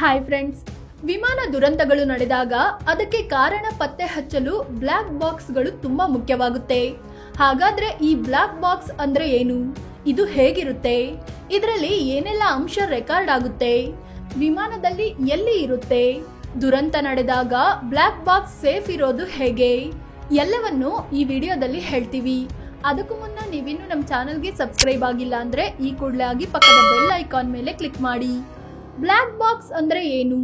Hi friends, ವಿಮಾನ ದುರಂತಗಳು ನಡೆದಾಗ ಅದಕ್ಕೆ ಕಾರಣ ಪತ್ತೆ ಹಚ್ಚಲು ಬ್ಲ್ಯಾಕ್ ಬಾಕ್ಸ್ಗಳು ತುಂಬಾ ಮುಖ್ಯವಾಗುತ್ತೆ. ಹಾಗಾದ್ರೆ ಈ ಬ್ಲ್ಯಾಕ್ ಬಾಕ್ಸ್ ಅಂದ್ರೆ ಏನು? ಇದು ಹೇಗಿರುತ್ತೆ? ಇದರಲ್ಲಿ ಏನೆಲ್ಲ ಅಂಶ ರೆಕಾರ್ಡ್ ಆಗುತ್ತೆ? ವಿಮಾನದಲ್ಲಿ ಎಲ್ಲಿ ಇರುತ್ತೆ? ದುರಂತ ನಡೆದಾಗ ಬ್ಲ್ಯಾಕ್ ಬಾಕ್ಸ್ ಸೇಫ್ ಇರೋದು ಹೇಗೆ? ಎಲ್ಲವನ್ನು ಈ ವಿಡಿಯೋದಲ್ಲಿ ಹೇಳ್ತೀವಿ. ಅದಕ್ಕೂ ಮುನ್ನ ನೀವಿನ್ನು ನಮ್ಮ ಚಾನಲ್ಗೆ ಸಬ್ಸ್ಕ್ರೈಬ್ ಆಗಿಲ್ಲ ಅಂದ್ರೆ ಈ ಕೂಡಲೇ ಆಗಿ ಪಕ್ಕದ ಬೆಲ್ ಐಕಾನ್ ಮೇಲೆ ಕ್ಲಿಕ್ ಮಾಡಿ. ಬ್ಲ್ಯಾಕ್ ಬಾಕ್ಸ್ ಅಂದ್ರೆ ಏನು?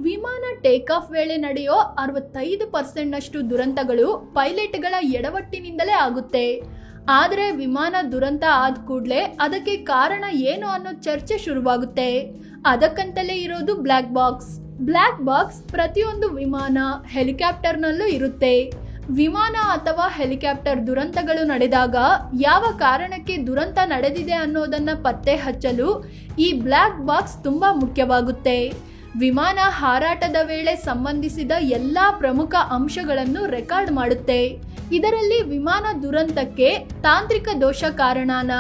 ವಿಮಾನ ಟೇಕ್ ಆಫ್ ವೇಳೆ ನಡೆಯೋ 65% ದುರಂತಗಳು ಪೈಲಟ್ಗಳ ಎಡವಟ್ಟಿನಿಂದಲೇ ಆಗುತ್ತೆ. ಆದರೆ ವಿಮಾನ ದುರಂತ ಆದ ಕೂಡಲೇ ಅದಕ್ಕೆ ಕಾರಣ ಏನು ಅನ್ನೋ ಚರ್ಚೆ ಶುರುವಾಗುತ್ತೆ. ಅದಕ್ಕಂತಲೇ ಇರೋದು ಬ್ಲ್ಯಾಕ್ ಬಾಕ್ಸ್. ಬ್ಲ್ಯಾಕ್ ಬಾಕ್ಸ್ ಪ್ರತಿಯೊಂದು ವಿಮಾನ, ಹೆಲಿಕಾಪ್ಟರ್ನಲ್ಲೂ ಇರುತ್ತೆ. ವಿಮಾನ ಅಥವಾ ಹೆಲಿಕಾಪ್ಟರ್ ದುರಂತಗಳು ನಡೆದಾಗ ಯಾವ ಕಾರಣಕ್ಕೆ ದುರಂತ ನಡೆದಿದೆ ಅನ್ನೋದನ್ನ ಪತ್ತೆ ಹಚ್ಚಲು ಈ ಬ್ಲ್ಯಾಕ್ ಬಾಕ್ಸ್ ತುಂಬಾ ಮುಖ್ಯವಾಗುತ್ತೆ. ವಿಮಾನ ಹಾರಾಟದ ವೇಳೆ ಸಂಬಂಧಿಸಿದ ಎಲ್ಲಾ ಪ್ರಮುಖ ಅಂಶಗಳನ್ನು ರೆಕಾರ್ಡ್ ಮಾಡುತ್ತೆ. ಇದರಲ್ಲಿ ವಿಮಾನ ದುರಂತಕ್ಕೆ ತಾಂತ್ರಿಕ ದೋಷ ಕಾರಣನ,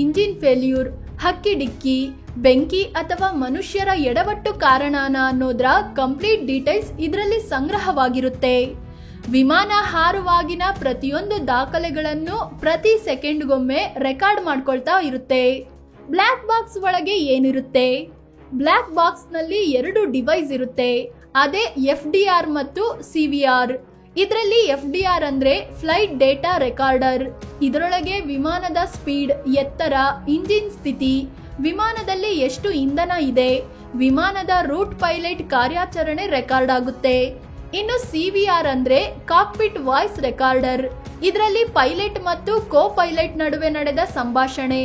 ಇಂಜಿನ್ ಫೇಲ್ಯೂರ್, ಹಕ್ಕಿ ಡಿಕ್ಕಿ, ಬೆಂಕಿ ಅಥವಾ ಮನುಷ್ಯರ ಎಡವಟ್ಟು ಕಾರಣನ ಅನ್ನೋದ್ರ ಕಂಪ್ಲೀಟ್ ಡೀಟೇಲ್ಸ್ ಇದರಲ್ಲಿ ಸಂಗ್ರಹವಾಗಿರುತ್ತೆ. ವಿಮಾನ ಹಾರುವಾಗಿನ ಪ್ರತಿಯೊಂದು ದಾಖಲೆಗಳನ್ನು ಪ್ರತಿ ಸೆಕೆಂಡ್ಗೊಮ್ಮೆ ರೆಕಾರ್ಡ್ ಮಾಡ್ಕೊಳ್ತಾ ಇರುತ್ತೆ. ಬ್ಲ್ಯಾಕ್ ಬಾಕ್ಸ್ ಒಳಗೆ ಏನಿರುತ್ತೆ? ಬ್ಲ್ಯಾಕ್ ಬಾಕ್ಸ್ ನಲ್ಲಿ 2 ಡಿವೈಸ್ ಇರುತ್ತೆ. ಅದೇ FDR ಮತ್ತು CVR. ಇದರಲ್ಲಿ FDR ಅಂದ್ರೆ ಫ್ಲೈಟ್ ಡೇಟಾ ರೆಕಾರ್ಡರ್. ಇದರೊಳಗೆ ವಿಮಾನದ ಸ್ಪೀಡ್, ಎತ್ತರ, ಇಂಜಿನ್ ಸ್ಥಿತಿ, ವಿಮಾನದಲ್ಲಿ ಎಷ್ಟು ಇಂಧನ ಇದೆ, ವಿಮಾನದ ರೂಟ್, ಪೈಲಟ್ ಕಾರ್ಯಾಚರಣೆ ರೆಕಾರ್ಡ್ ಆಗುತ್ತೆ. ಇನ್ನು CVR ಅಂದ್ರೆ ಕಾಕ್ಪಿಟ್ ವಾಯ್ಸ್ ರೆಕಾರ್ಡರ್. ಇದರಲ್ಲಿ ಪೈಲಟ್ ಮತ್ತು ಕೋ ಪೈಲಟ್ ನಡುವೆ ನಡೆದ ಸಂಭಾಷಣೆ,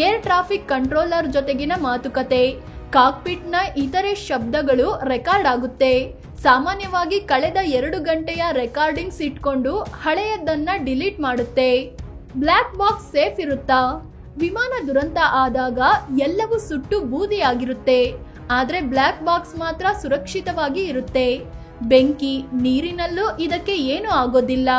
ಏರ್ ಟ್ರಾಫಿಕ್ ಕಂಟ್ರೋಲರ್ ಜೊತೆಗಿನ ಮಾತುಕತೆ, ಕಾಕ್ಪಿಟ್ ನ ಇತರೆ ಶಬ್ದಗಳು ರೆಕಾರ್ಡ್ ಆಗುತ್ತೆ. ಸಾಮಾನ್ಯವಾಗಿ ಕಳೆದ 2 ಗಂಟೆಯ ರೆಕಾರ್ಡಿಂಗ್ಸ್ ಇಟ್ಕೊಂಡು ಹಳೆಯದನ್ನ ಡಿಲೀಟ್ ಮಾಡುತ್ತೆ. ಬ್ಲ್ಯಾಕ್ ಬಾಕ್ಸ್ ಸೇಫ್ ಇರುತ್ತಾ? ವಿಮಾನ ದುರಂತ ಆದಾಗ ಎಲ್ಲವೂ ಸುಟ್ಟು ಬೂದಿಯಾಗಿರುತ್ತೆ. ಆದ್ರೆ ಬ್ಲ್ಯಾಕ್ ಬಾಕ್ಸ್ ಮಾತ್ರ ಸುರಕ್ಷಿತವಾಗಿ ಇರುತ್ತೆ. ಬೆಂಕಿ, ನೀರಿನಲ್ಲೂ ಇದಕ್ಕೆ ಏನು ಆಗೋದಿಲ್ಲ.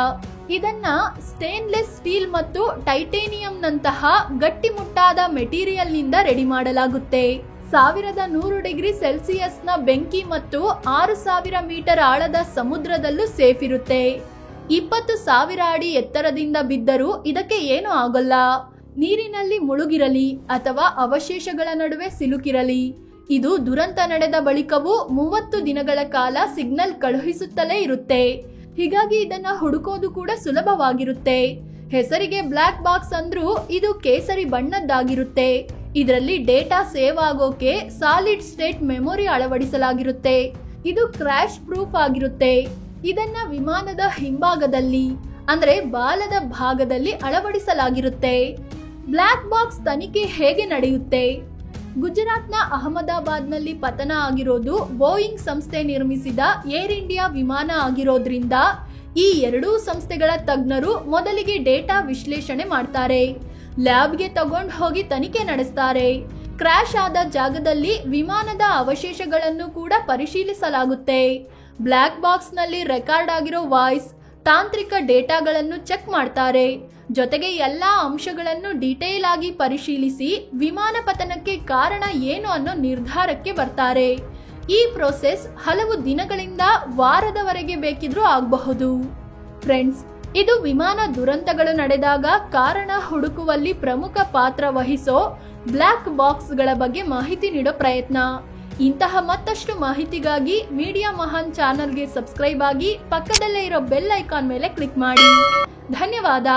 ಇದನ್ನ ಸ್ಟೇನ್ಲೆಸ್ ಸ್ಟೀಲ್ ಮತ್ತು ಟೈಟೇನಿಯಂ ನಂತಹ ಗಟ್ಟಿಮುಟ್ಟಾದ ಮೆಟೀರಿಯಲ್ ನಿಂದ ರೆಡಿ ಮಾಡಲಾಗುತ್ತೆ. 1100 ಡಿಗ್ರಿ ಸೆಲ್ಸಿಯಸ್ ನ ಬೆಂಕಿ ಮತ್ತು 6000 ಮೀಟರ್ ಆಳದ ಸಮುದ್ರದಲ್ಲೂ ಸೇಫ್ ಇರುತ್ತೆ. 20,000 ಅಡಿ ಎತ್ತರದಿಂದ ಬಿದ್ದರೂ ಇದಕ್ಕೆ ಏನು ಆಗೋಲ್ಲ. ನೀರಿನಲ್ಲಿ ಮುಳುಗಿರಲಿ ಅಥವಾ ಅವಶೇಷಗಳ ನಡುವೆ ಸಿಲುಕಿರಲಿ, ಇದು ದುರಂತ ನಡೆದ ಬಳಿಕವೂ 30 ದಿನಗಳ ಕಾಲ ಸಿಗ್ನಲ್ ಕಳುಹಿಸುತ್ತಲೇ ಇರುತ್ತೆ. ಹೀಗಾಗಿ ಇದನ್ನ ಹುಡುಕೋದು ಕೂಡ ಸುಲಭವಾಗಿರುತ್ತೆ. ಹೆಸರಿಗೆ ಬ್ಲ್ಯಾಕ್ ಬಾಕ್ಸ್ ಅಂದ್ರೂ ಇದು ಕೇಸರಿ ಬಣ್ಣದ್ದಾಗಿರುತ್ತೆ. ಇದರಲ್ಲಿ ಡೇಟಾ ಸೇವ್ ಆಗೋಕೆ ಸಾಲಿಡ್ ಸ್ಟೇಟ್ ಮೆಮೊರಿ ಅಳವಡಿಸಲಾಗಿರುತ್ತೆ. ಇದು ಕ್ರ್ಯಾಶ್ ಪ್ರೂಫ್ ಆಗಿರುತ್ತೆ. ಇದನ್ನ ವಿಮಾನದ ಹಿಂಭಾಗದಲ್ಲಿ ಅಂದ್ರೆ ಬಾಲದ ಭಾಗದಲ್ಲಿ ಅಳವಡಿಸಲಾಗಿರುತ್ತೆ. ಬ್ಲ್ಯಾಕ್ ಬಾಕ್ಸ್ ತನಿಖೆ ಹೇಗೆ ನಡೆಯುತ್ತೆ? ಗುಜರಾತ್ನ ಅಹಮದಾಬಾದ್ನಲ್ಲಿ ಪತನ ಆಗಿರೋದು ಬೋಯಿಂಗ್ ಸಂಸ್ಥೆ ನಿರ್ಮಿಸಿದ ಏರ್ ಇಂಡಿಯಾ ವಿಮಾನ ಆಗಿರೋದ್ರಿಂದ ಈ ಎರಡೂ ಸಂಸ್ಥೆಗಳ ತಜ್ಞರು ಮೊದಲಿಗೆ ಡೇಟಾ ವಿಶ್ಲೇಷಣೆ ಮಾಡ್ತಾರೆ. ಲ್ಯಾಬ್ಗೆ ತಗೊಂಡು ಹೋಗಿ ತನಿಖೆ ನಡೆಸ್ತಾರೆ. ಕ್ರ್ಯಾಶ್ ಆದ ಜಾಗದಲ್ಲಿ ವಿಮಾನದ ಅವಶೇಷಗಳನ್ನು ಕೂಡ ಪರಿಶೀಲಿಸಲಾಗುತ್ತೆ. ಬ್ಲ್ಯಾಕ್ ಬಾಕ್ಸ್ ನಲ್ಲಿ ರೆಕಾರ್ಡ್ ಆಗಿರೋ ವಾಯ್ಸ್, ತಾಂತ್ರಿಕ ಡೇಟಾಗಳನ್ನು ಚೆಕ್ ಮಾಡ್ತಾರೆ. ಜೊತೆಗೆ ಎಲ್ಲಾ ಅಂಶಗಳನ್ನು ಡೀಟೇಲ್ ಆಗಿ ಪರಿಶೀಲಿಸಿ ವಿಮಾನ ಪತನಕ್ಕೆ ಕಾರಣ ಏನು ಅನ್ನೋ ನಿರ್ಧಾರಕ್ಕೆ ಬರ್ತಾರೆ. ಈ ಪ್ರೋಸೆಸ್ ಹಲವು ದಿನಗಳಿಂದ ವಾರದವರೆಗೆ ಬೇಕಿದ್ರೂ ಆಗಬಹುದು. ಫ್ರೆಂಡ್ಸ್, ಇದು ವಿಮಾನ ದುರಂತಗಳು ನಡೆದಾಗ ಕಾರಣ ಹುಡುಕುವಲ್ಲಿ ಪ್ರಮುಖ ಪಾತ್ರ ವಹಿಸೋ ಬ್ಲ್ಯಾಕ್ ಬಾಕ್ಸ್ಗಳ ಬಗ್ಗೆ ಮಾಹಿತಿ ನೀಡೋ ಪ್ರಯತ್ನ. ಇಂತಹ ಮತ್ತಷ್ಟು ಮಾಹಿತಿಗಾಗಿ ಮೀಡಿಯಾ ಮಹಾನ್ ಚಾನಲ್ಗೆ ಸಬ್ಸ್ಕ್ರೈಬ್ ಆಗಿ ಪಕ್ಕದಲ್ಲೇ ಇರೋ ಬೆಲ್ ಐಕಾನ್ ಮೇಲೆ ಕ್ಲಿಕ್ ಮಾಡಿ. ಧನ್ಯವಾದ.